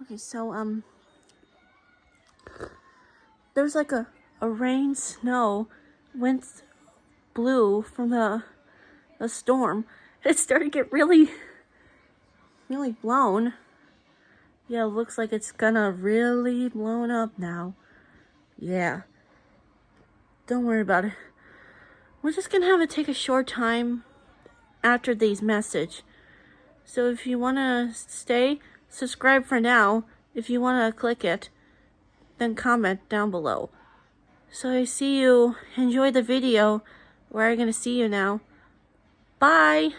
Okay, so there's like a rain, snow, wind blew from the storm. It started to get really blown. Yeah, it looks like it's gonna really blown up now. Yeah. Don't worry about it. We're just gonna have to take a short time after these message. So if you wanna stay, subscribe for now. If you wanna click it, then comment down below. So I see you. Enjoy the video. We're gonna see you now. Bye!